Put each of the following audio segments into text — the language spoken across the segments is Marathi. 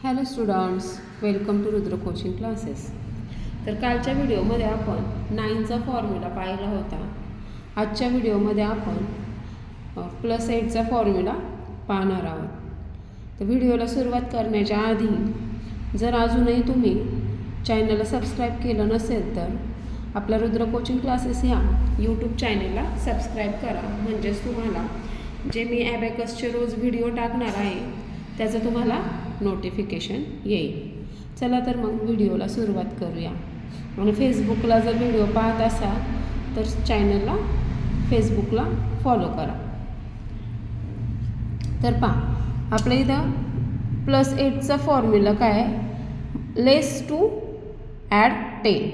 Hello students, welcome to Rudra coaching classes. तर कालच्या व्हिडिओमध्ये आपण 9चा फॉर्म्युला पाहिला होता. आजच्या व्हिडिओमध्ये आपण +8चा फॉर्म्युला पाहणार आहोत. तर व्हिडिओला सुरुवात करण्याच्या आधी जर अजूनही तुम्ही चॅनलला सबस्क्राईब केलं नसेल तर आपला रुद्र कोचिंग क्लासेस ह्या यूट्यूब चॅनलला सबस्क्राईब करा. म्हणजेच तुम्हाला जे मी ॲबॅकसचे रोज व्हिडिओ टाकणार आहे त्याचं तुम्हाला नोटिफिकेशन येईल. चला तर मग व्हिडिओला सुरुवात करूया. आणि फेसबुकला जर व्हिडिओ पाहत असाल तर चॅनलला फेसबुकला फॉलो करा. तर पहा, आपल्या इथं +8चा फॉर्म्युला काय आहे, लेस टू ॲड 10.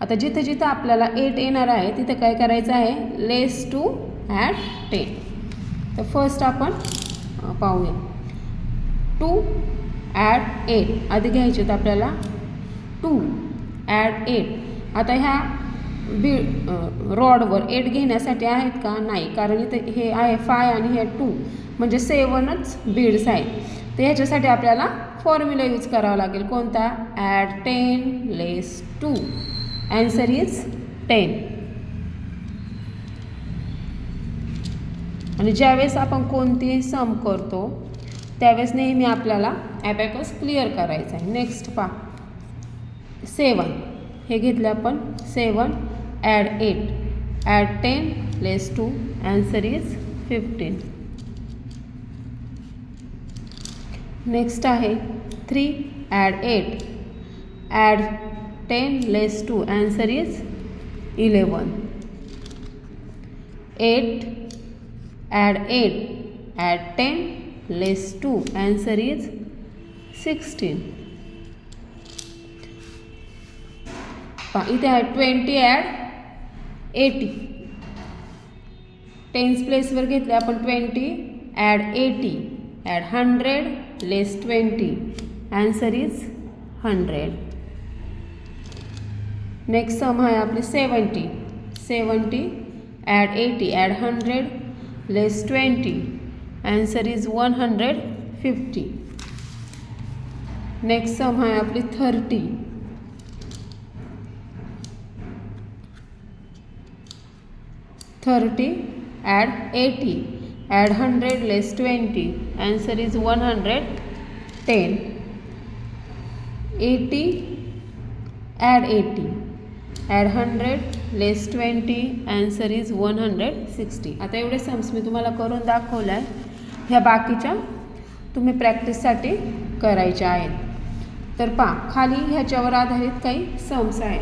आता जिथं जिथं आपल्याला 8 येणार आहे तिथं काय करायचं आहे, लेस टू ॲड 10. तर फर्स्ट आपण पाहूया. 2 ॲड 8 आधी घ्यायचे तर आपल्याला 2 ॲड 8. आता ह्या रॉडवर 8 घेण्यासाठी आहेत का, नाही, कारण इथे हे आहे 5 आणि हे 2 म्हणजे 7च बीड्स आहेत. तर ह्याच्यासाठी आपल्याला फॉर्म्युला यूज करावा लागेल. कोणता, ॲड 10 लेस 2. Answer is 10. आणि ज्यावेळेस आपण कोणतीही सम करतो त्यावेळेस नेहमी आपल्याला ॲबॅकस क्लिअर करायचं आहे. नेक्स्ट पहा, 7 हे घेतले आपण. 7 add 8 add 10 less 2. Answer is 15. Next आहे 3 add 8 add 10 less 2. Answer is 11. 8 add 8 add 10 less 2. Answer is 16. इथे आहे 20 ॲड 80. 10s प्लेसवर घेतले आपण 20 add 80 add 100 less 20. Answer is 100. Next sum आहे आपली 70. 70 add 80 add 100 less 20. Answer is 150. Next sum आहे आपली 30. 30 add 80 add 100 less 20. Answer is 110. 80 add 80 add 100 less 20. Answer is 160. आता एवढे सम्स मी तुम्हाला करून दाखवलं आहे. ह्या बाकीच्या तुम्ही प्रॅक्टिससाठी करायच्या आहेत. तर पहा, खाली ह्याच्यावर आधारित काही सम्स आहेत.